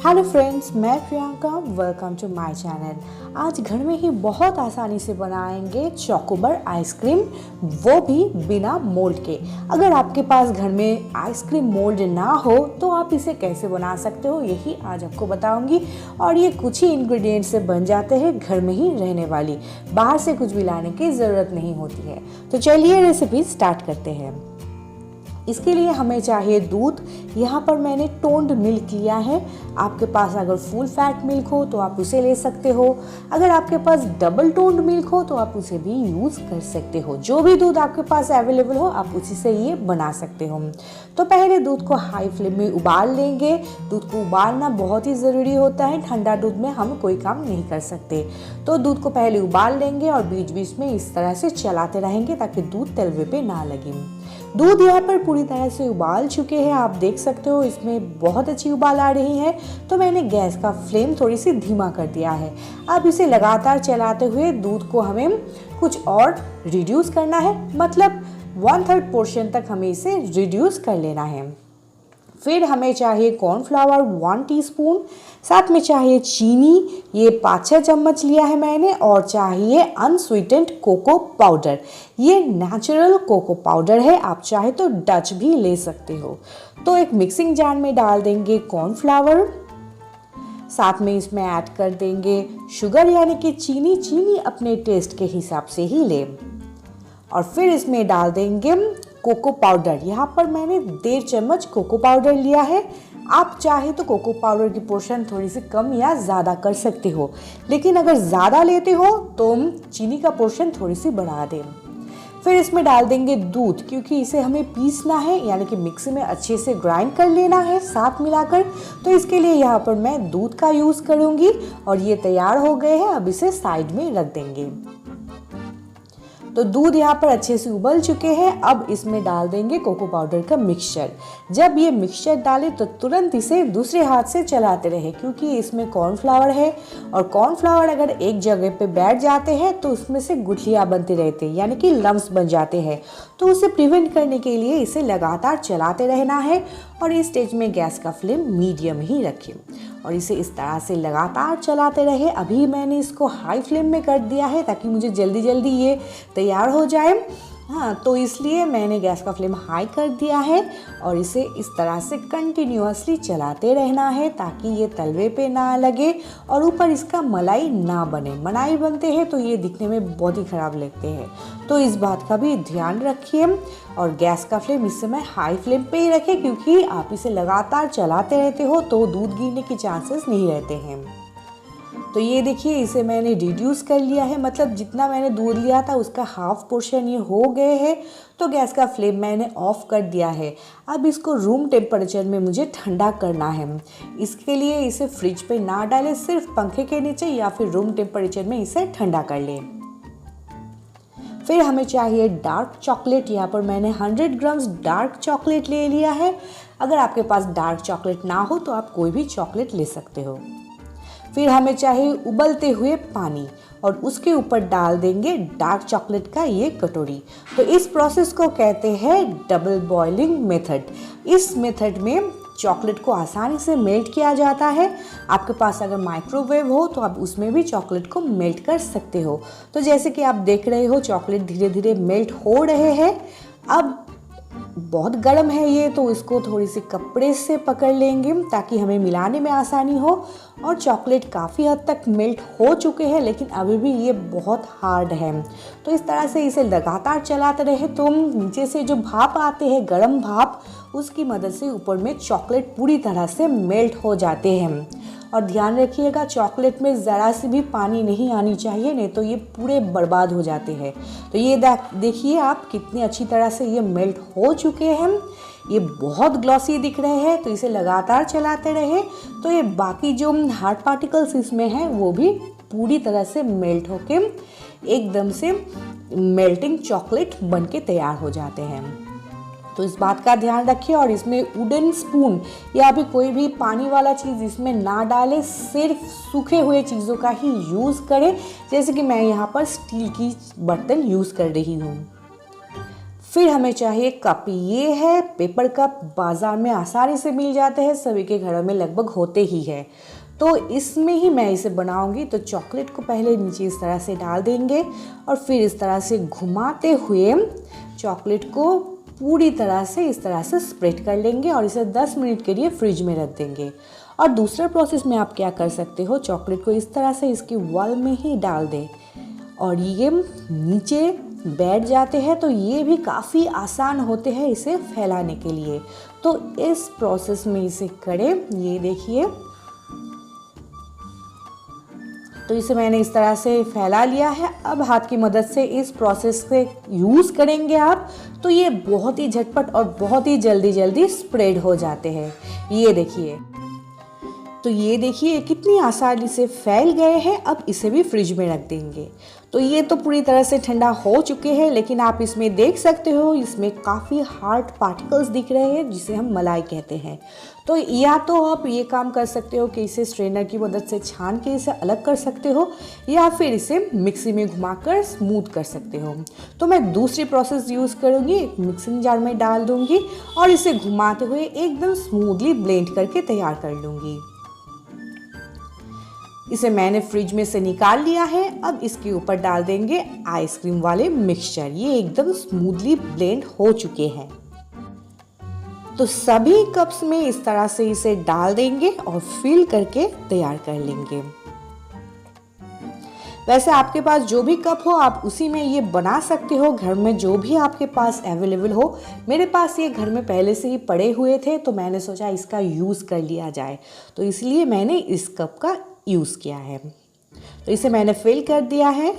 Hello friends, मैं Priyanka. Welcome to my channel. आज घर में ही बहुत आसानी से बनाएंगे चॉकोबार आइसक्रीम, वो भी बिना मोल्ड के। अगर आपके पास घर में आइसक्रीम मोल्ड ना हो तो आप इसे कैसे बना सकते हो, यही आज आपको बताऊंगी। और ये कुछ ही इंग्रेडिएंट्स से बन जाते हैं, घर में ही रहने वाली, बाहर से कुछ भी लाने की ज़रूरत नहीं होती है। तो चलिए रेसिपी स्टार्ट करते हैं। इसके लिए हमें चाहिए दूध। यहाँ पर मैंने टोन्ड मिल्क लिया है। आपके पास अगर फुल फैट मिल्क हो तो आप उसे ले सकते हो। अगर आपके पास डबल टोन्ड मिल्क हो तो आप उसे भी यूज़ कर सकते हो। जो भी दूध आपके पास अवेलेबल हो आप उसी से ये बना सकते हो। तो पहले दूध को हाई फ्लेम में उबाल लेंगे। दूध को उबालना बहुत ही ज़रूरी होता है, ठंडा दूध में हम कोई काम नहीं कर सकते। तो दूध को पहले उबाल लेंगे और बीच बीच में इस तरह से चलाते रहेंगे ताकि दूध तलवे पे ना लगे। दूध यहाँ पर पूरी तरह से उबाल चुके हैं, आप देख सकते हो इसमें बहुत अच्छी उबाल आ रही है। तो मैंने गैस का फ्लेम थोड़ी सी धीमा कर दिया है। अब इसे लगातार चलाते हुए दूध को हमें कुछ और रिड्यूस करना है, मतलब 1/3 पोर्शन तक हमें इसे रिड्यूस कर लेना है। फिर हमें चाहिए कॉर्नफ्लावर 1 टीस्पून, साथ में चाहिए चीनी, ये 5-6 चम्मच लिया है मैंने, और चाहिए अनस्वीटेंड कोको पाउडर। ये नेचुरल कोको पाउडर है, आप चाहे तो डच भी ले सकते हो। तो एक मिक्सिंग जार में डाल देंगे कॉर्नफ्लावर, साथ में इसमें ऐड कर देंगे शुगर यानी कि चीनी। चीनी अपने टेस्ट के हिसाब से ही ले। और फिर इसमें डाल देंगे कोको पाउडर। यहाँ पर मैंने 1.5 चम्मच कोको पाउडर लिया है। आप चाहे तो कोको पाउडर की पोर्शन थोड़ी सी कम या ज़्यादा कर सकते हो, लेकिन अगर ज़्यादा लेते हो तो चीनी का पोर्शन थोड़ी सी बढ़ा दें। फिर इसमें डाल देंगे दूध, क्योंकि इसे हमें पीसना है, यानी कि मिक्सी में अच्छे से ग्राइंड कर लेना है साथ मिलाकर। तो इसके लिए यहाँ पर मैं दूध का यूज़ करूँगी। और ये तैयार हो गए हैं, अब इसे साइड में रख देंगे। तो दूध यहाँ पर अच्छे से उबल चुके हैं। अब इसमें डाल देंगे कोको पाउडर का मिक्सचर। जब ये मिक्सचर डालें तो तुरंत इसे दूसरे हाथ से चलाते रहे, क्योंकि इसमें कॉर्नफ्लावर है और कॉर्नफ्लावर अगर एक जगह पे बैठ जाते हैं तो उसमें से गुठलियाँ बनते रहते हैं, यानी कि लम्स बन जाते हैं। तो उसे प्रिवेंट करने के लिए इसे लगातार चलाते रहना है। और इस स्टेज में गैस का फ्लेम मीडियम ही रखें और इसे इस तरह से लगातार चलाते रहे। अभी मैंने इसको हाई फ्लेम में कर दिया है ताकि मुझे जल्दी जल्दी ये तैयार हो जाए। हाँ, तो इसलिए मैंने गैस का फ्लेम हाई कर दिया है और इसे इस तरह से कंटिन्यूअसली चलाते रहना है ताकि ये तलवे पे ना लगे और ऊपर इसका मलाई ना बने। मलाई बनते हैं तो ये दिखने में बहुत ही ख़राब लगते हैं, तो इस बात का भी ध्यान रखिए। और गैस का फ्लेम इस समय हाई फ्लेम पे ही रखें, क्योंकि आप इसे लगातार चलाते रहते हो तो दूध गिरने के चांसेस नहीं रहते हैं। तो ये देखिए, इसे मैंने रिड्यूस कर लिया है, मतलब जितना मैंने दूध लिया था उसका हाफ पोर्शन ये हो गए हैं। तो गैस का फ्लेम मैंने ऑफ कर दिया है। अब इसको रूम टेम्परेचर में मुझे ठंडा करना है। इसके लिए इसे फ्रिज पे ना डालें, सिर्फ पंखे के नीचे या फिर रूम टेम्परेचर में इसे ठंडा कर लें। फिर हमें चाहिए डार्क चॉकलेट। यहाँ पर मैंने 100 ग्राम्स डार्क चॉकलेट ले लिया है। अगर आपके पास डार्क चॉकलेट ना हो तो आप कोई भी चॉकलेट ले सकते हो। फिर हमें चाहिए उबलते हुए पानी और उसके ऊपर डाल देंगे डार्क चॉकलेट का ये कटोरी। तो इस प्रोसेस को कहते हैं डबल बॉइलिंग मेथड। इस मेथड में चॉकलेट को आसानी से मेल्ट किया जाता है। आपके पास अगर माइक्रोवेव हो तो आप उसमें भी चॉकलेट को मेल्ट कर सकते हो। तो जैसे कि आप देख रहे हो चॉकलेट धीरे धीरे मेल्ट हो रहे हैं। अब बहुत गर्म है ये, तो इसको थोड़ी सी कपड़े से पकड़ लेंगे ताकि हमें मिलाने में आसानी हो। और चॉकलेट काफ़ी हद तक मेल्ट हो चुके हैं, लेकिन अभी भी ये बहुत हार्ड है। तो इस तरह से इसे लगातार चलाते रहे तो नीचे से जो भाप आते हैं, गर्म भाप, उसकी मदद से ऊपर में चॉकलेट पूरी तरह से मेल्ट हो जाते हैं। और ध्यान रखिएगा, चॉकलेट में ज़रा सी भी पानी नहीं आनी चाहिए, नहीं तो ये पूरे बर्बाद हो जाते हैं। तो ये देखिए आप कितनी अच्छी तरह से ये मेल्ट हो चुके हैं। ये बहुत ग्लॉसी दिख रहे हैं। तो इसे लगातार चलाते रहे तो ये बाकी जो हार्ड पार्टिकल्स इसमें हैं वो भी पूरी तरह से मेल्ट होके एकदम से मेल्टिंग चॉकलेट बन के तैयार हो जाते हैं। तो इस बात का ध्यान रखिए और इसमें वुडन स्पून या भी कोई भी पानी वाला चीज़ इसमें ना डालें, सिर्फ सूखे हुए चीज़ों का ही यूज़ करें। जैसे कि मैं यहाँ पर स्टील की बर्तन यूज़ कर रही हूँ। फिर हमें चाहिए कप। ये है पेपर कप, बाज़ार में आसानी से मिल जाते हैं, सभी के घरों में लगभग होते ही है। तो इसमें ही मैं इसे बनाऊंगी। तो चॉकलेट को पहले नीचे इस तरह से डाल देंगे और फिर इस तरह से घुमाते हुए चॉकलेट को पूरी तरह से इस तरह से स्प्रेड कर लेंगे और इसे 10 मिनट के लिए फ्रिज में रख देंगे। और दूसरे प्रोसेस में आप क्या कर सकते हो, चॉकलेट को इस तरह से इसकी वॉल में ही डाल दें और ये नीचे बैठ जाते हैं। तो ये भी काफ़ी आसान होते हैं इसे फैलाने के लिए। तो इस प्रोसेस में इसे करें। ये देखिए, तो इसे मैंने इस तरह से फैला लिया है। अब हाथ की मदद से इस प्रोसेस से यूज़ करेंगे आप, तो ये बहुत ही झटपट और बहुत ही जल्दी स्प्रेड हो जाते हैं। ये देखिए, तो ये देखिए कितनी आसानी से फैल गए हैं। अब इसे भी फ्रिज में रख देंगे। तो ये तो पूरी तरह से ठंडा हो चुके हैं, लेकिन आप इसमें देख सकते हो इसमें काफ़ी हार्ड पार्टिकल्स दिख रहे हैं, जिसे हम मलाई कहते हैं। तो या तो आप ये काम कर सकते हो कि इसे स्ट्रेनर की मदद से छान के इसे अलग कर सकते हो, या फिर इसे मिक्सी में घुमाकर स्मूथ कर सकते हो। तो मैं दूसरी प्रोसेस यूज़ करूँगी, एक मिक्सिंग जार में डाल दूँगी और इसे घुमाते हुए एकदम स्मूथली ब्लेंड करके तैयार कर लूँगी। इसे मैंने फ्रिज में से निकाल लिया है। अब इसके ऊपर डाल देंगे आइसक्रीम वाले मिक्सचर। ये एकदम स्मूथली ब्लेंड हो चुके हैं। तो सभी कप्स में इस तरह से इसे डाल देंगे और फिल करके तैयार कर लेंगे। वैसे आपके पास जो भी कप हो आप उसी में ये बना सकते हो, घर में जो भी आपके पास अवेलेबल हो। मेरे पास ये घर में पहले से ही पड़े हुए थे, तो मैंने सोचा इसका यूज़ कर लिया जाए, तो इसलिए मैंने इस कप का यूज़ किया है। तो इसे मैंने फिल कर दिया है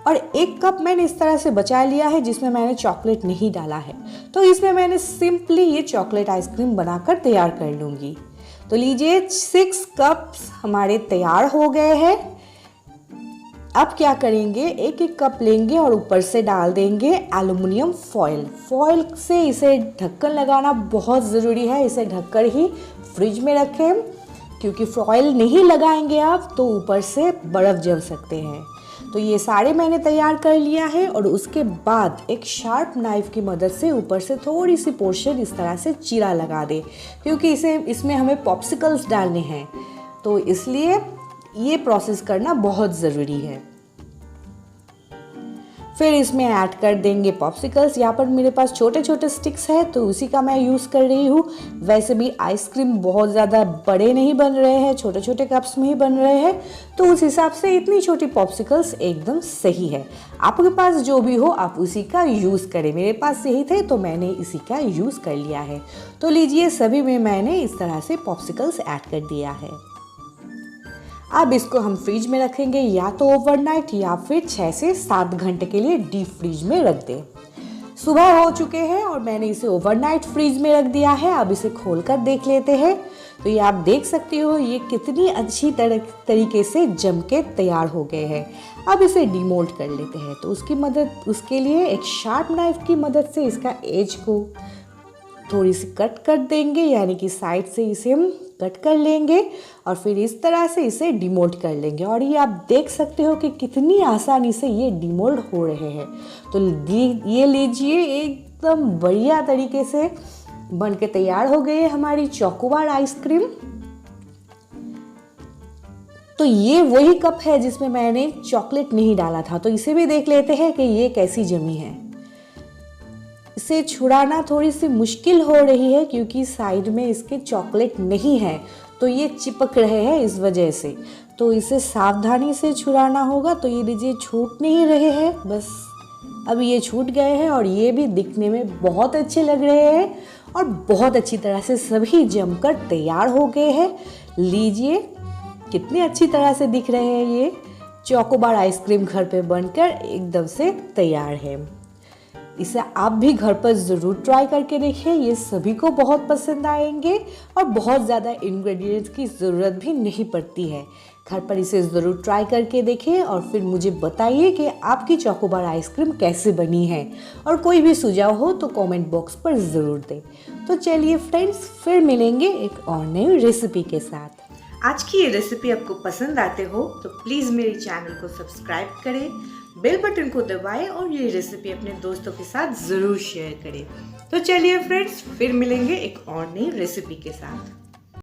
और एक कप मैंने इस तरह से बचा लिया है जिसमें मैंने चॉकलेट नहीं डाला है। तो इसमें मैंने सिंपली ये चॉकलेट आइसक्रीम बनाकर तैयार कर लूँगी। तो लीजिए 6 कप्स हमारे तैयार हो गए हैं। अब क्या करेंगे, एक एक कप लेंगे और ऊपर से डाल देंगे एल्युमिनियम फॉयल। फॉयल से इसे ढक्कन लगाना बहुत ज़रूरी है। इसे ढककर ही फ्रिज में रखें, क्योंकि फॉयल नहीं लगाएंगे आप तो ऊपर से बर्फ़ जम सकते हैं। तो ये सारे मैंने तैयार कर लिया है और उसके बाद एक शार्प नाइफ की मदद से ऊपर से थोड़ी सी पोर्शन इस तरह से चीरा लगा दे, क्योंकि इसमें हमें पॉप्सिकल्स डालने हैं, तो इसलिए ये प्रोसेस करना बहुत ज़रूरी है। फिर इसमें ऐड कर देंगे पॉप्सिकल्स। यहाँ पर मेरे पास छोटे छोटे स्टिक्स हैं, तो उसी का मैं यूज़ कर रही हूँ। वैसे भी आइसक्रीम बहुत ज़्यादा बड़े नहीं बन रहे हैं, छोटे छोटे कप्स में ही बन रहे हैं, तो उस हिसाब से इतनी छोटी पॉप्सिकल्स एकदम सही है। आपके पास जो भी हो आप उसी का यूज़ करें। मेरे पास यही थे तो मैंने इसी का यूज़ कर लिया है। तो लीजिए, सभी में मैंने इस तरह से पॉप्सिकल्स ऐड कर दिया है। अब इसको हम फ्रिज में रखेंगे, या तो ओवरनाइट या फिर 6 से 7 घंटे के लिए डीप फ्रिज में रख दें। सुबह हो चुके हैं और मैंने इसे ओवरनाइट फ्रिज में रख दिया है। अब इसे खोलकर देख लेते हैं। तो ये आप देख सकते हो ये कितनी अच्छी तरीके से जम के तैयार हो गए हैं। अब इसे डीमोल्ड कर लेते हैं। तो उसके लिए एक शार्प नाइफ की मदद से इसका एज को थोड़ी सी कट कर देंगे, यानी कि साइड से इसे हम कट कर लेंगे और फिर इस तरह से इसे डिमोल्ड कर लेंगे। और ये आप देख सकते हो कि कितनी आसानी से ये डिमोल्ड हो रहे हैं। तो ये लीजिए, एकदम बढ़िया तरीके से बन के तैयार हो गई है हमारी चॉकोबार आइसक्रीम। तो ये वही कप है जिसमें मैंने चॉकलेट नहीं डाला था। तो इसे भी देख लेते हैं कि ये कैसी जमी है। इसे छुड़ाना थोड़ी सी मुश्किल हो रही है, क्योंकि साइड में इसके चॉकलेट नहीं है, तो ये चिपक रहे हैं इस वजह से। तो इसे सावधानी से छुड़ाना होगा। तो ये लीजिए, छूट नहीं रहे हैं, बस अब ये छूट गए हैं और ये भी दिखने में बहुत अच्छे लग रहे हैं और बहुत अच्छी तरह से सभी जमकर तैयार हो गए हैं। लीजिए, कितनी अच्छी तरह से दिख रहे हैं। ये चॉकोबार आइसक्रीम घर पे बनकर एकदम से तैयार है। इसे आप भी घर पर ज़रूर ट्राई करके देखें। ये सभी को बहुत पसंद आएंगे और बहुत ज़्यादा इंग्रेडिएंट्स की ज़रूरत भी नहीं पड़ती है। घर पर इसे ज़रूर ट्राई करके देखें और फिर मुझे बताइए कि आपकी चॉकोबार आइसक्रीम कैसे बनी है। और कोई भी सुझाव हो तो कमेंट बॉक्स पर ज़रूर दें। तो चलिए फ्रेंड्स, फिर मिलेंगे एक और नई रेसिपी के साथ। आज की ये रेसिपी आपको पसंद आते हो तो प्लीज़ मेरे चैनल को सब्सक्राइब करें, बेल बटन को दबाएं और ये रेसिपी अपने दोस्तों के साथ ज़रूर शेयर करें। तो चलिए फ्रेंड्स, फिर मिलेंगे एक और नई रेसिपी के साथ।